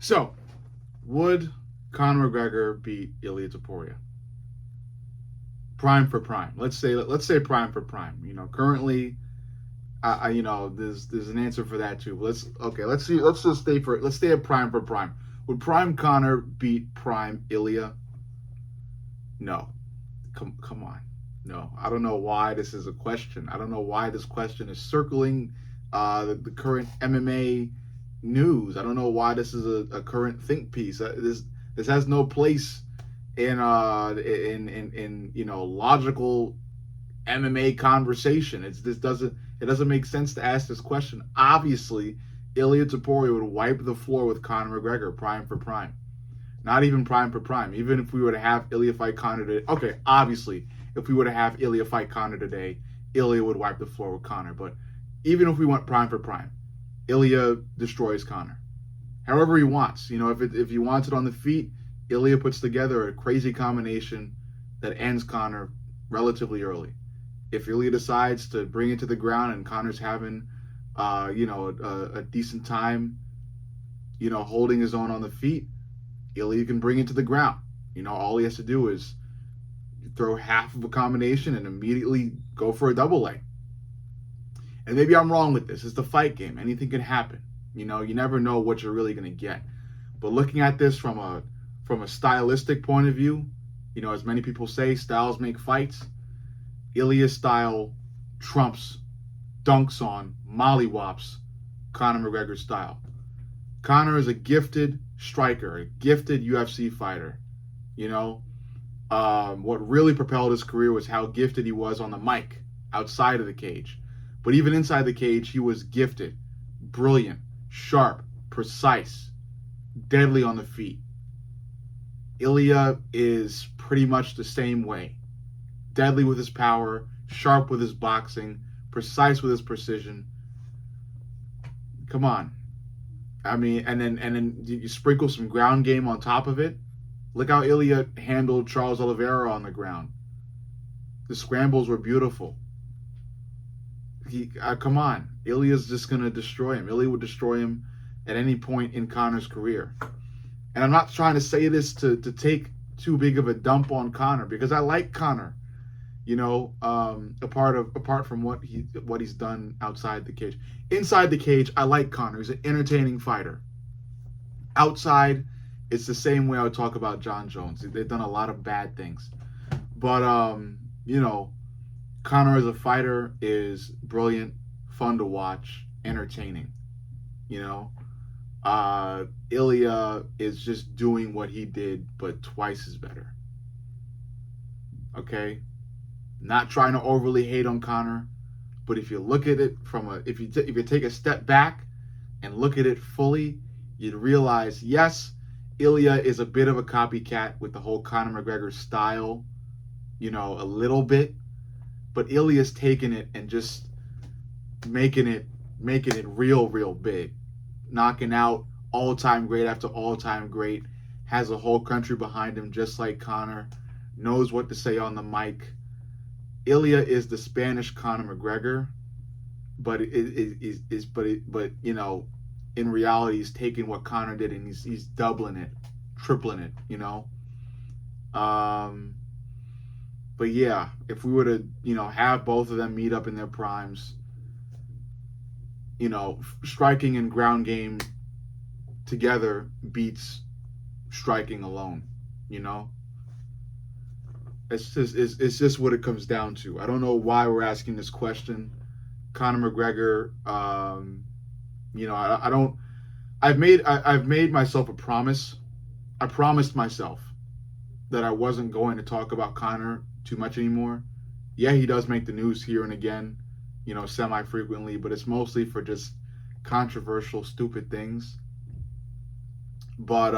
So, would Conor McGregor beat Ilia Topuria? Prime for prime. Let's say prime for prime. Currently, there's an answer for that too. Let's see. Let's stay at prime for prime. Would prime Conor beat prime Ilia? No. Come on. No. I don't know why this is a question. I don't know why this question is circling the current MMA news. I don't know why this is a current think piece. This has no place in logical MMA conversation. It doesn't make sense to ask this question. Obviously, Ilia Topuria would wipe the floor with Conor McGregor, prime for prime. Not even prime for prime. Even if we were to have Ilia fight Conor today, okay, obviously, if we were to have Ilia fight Conor today, Ilia would wipe the floor with Conor. But even if we went prime for prime, Ilia destroys Conor. However he wants. If he wants it on the feet, Ilia puts together a crazy combination that ends Conor relatively early. If Ilia decides to bring it to the ground and Conor's having, a decent time, holding his own on the feet, Ilia can bring it to the ground. All he has to do is throw half of a combination and immediately go for a double leg. And maybe I'm wrong with this. It's the fight game. Anything can happen. You never know what you're really going to get. But looking at this from a stylistic point of view, as many people say, styles make fights. Ilia's style trumps, dunks on, mollywops Conor McGregor's style. Conor is a gifted striker, a gifted UFC fighter. What really propelled his career was how gifted he was on the mic, outside of the cage. But even inside the cage, he was gifted, brilliant, sharp, precise, deadly on the feet. Ilia is pretty much the same way. Deadly with his power, sharp with his boxing, precise with his precision. Come on. I mean, and then you sprinkle some ground game on top of it. Look how Ilia handled Charles Oliveira on the ground. The scrambles were beautiful. Come on. Ilia's just going to destroy him. Ilia would destroy him at any point in Conor's career. And I'm not trying to say this to take too big of a dump on Conor, because I like Conor. Apart from what he's done outside the cage. Inside the cage, I like Conor. He's an entertaining fighter. Outside, it's the same way I would talk about John Jones. They've done a lot of bad things. But Conor as a fighter is brilliant, fun to watch, entertaining. Ilia is just doing what he did, but twice as better. Okay? Not trying to overly hate on Conor, but if you look at it if you take a step back and look at it fully, you'd realize, yes, Ilia is a bit of a copycat with the whole Conor McGregor style, a little bit, but Ilia's taking it and just making it real big, knocking out all-time great after all-time great, has a whole country behind him just like Conor, knows what to say on the mic. Ilia is the Spanish Conor McGregor, but in reality, he's taking what Conor did and he's doubling it, tripling it, But yeah, if we were to, have both of them meet up in their primes, striking and ground game together beats striking alone, It's just what it comes down to. I don't know why we're asking this question. Conor McGregor, I've made myself a promise. I promised myself that I wasn't going to talk about Conor too much anymore. Yeah, he does make the news here and again, semi-frequently, but it's mostly for just controversial, stupid things. But,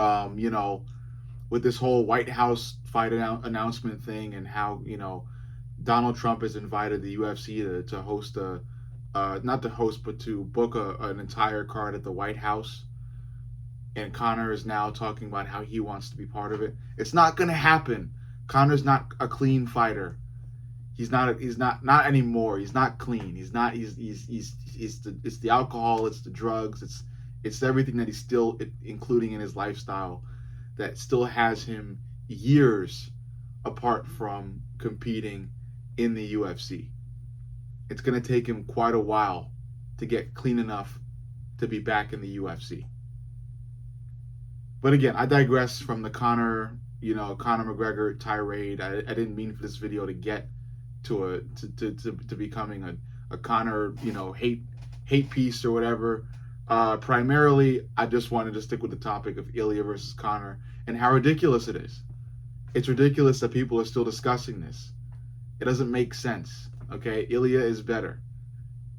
with this whole White House fight announcement thing and how, Donald Trump has invited the UFC to host not to host, but to book an entire card at the White House. And Conor is now talking about how he wants to be part of it. It's not going to happen. Conor's not a clean fighter. He's not anymore. He's not clean. It's the alcohol, it's the drugs, It's everything that he's still including in his lifestyle that still has him years apart from competing in the UFC. It's going to take him quite a while to get clean enough to be back in the UFC. But again, I digress from the Conor McGregor tirade. I didn't mean for this video to get to becoming a Conor, hate piece or whatever. Primarily, I just wanted to stick with the topic of Ilya versus Conor and how ridiculous it is. It's ridiculous that people are still discussing this. It doesn't make sense. Okay, Ilya is better.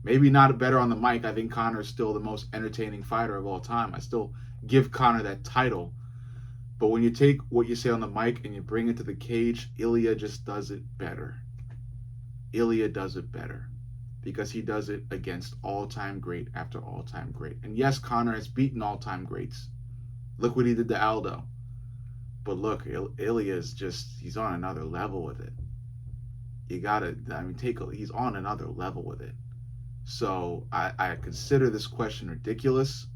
Maybe not better on the mic. I think Conor is still the most entertaining fighter of all time. I still give Conor that title. But when you take what you say on the mic and you bring it to the cage, Ilya just does it better. Ilya does it better because he does it against all-time great after all-time great. And yes, Conor has beaten all-time greats. Look what he did to Aldo. But look, Ilya is he's on another level with it. You gotta, he's on another level with it. So I consider this question ridiculous.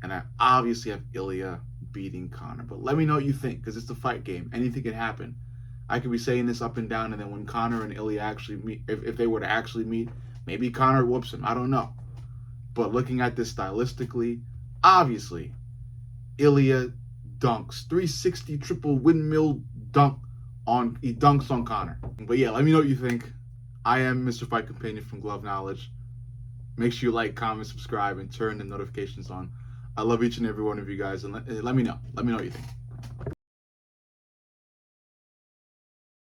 And I obviously have Ilya beating Conor. But let me know what you think, because it's a fight game. Anything can happen. I could be saying this up and down, and then when Conor and Ilya actually meet, if they were to actually meet, maybe Conor whoops him. I don't know. But looking at this stylistically, obviously, Ilya dunks. 360 triple windmill dunk. He dunks on Conor. But yeah, let me know what you think. I am Mr. Fight Companion from Glove Knowledge. Make sure you like, comment, subscribe, and turn the notifications on. I love each and every one of you guys, and let me know. Let me know what you think.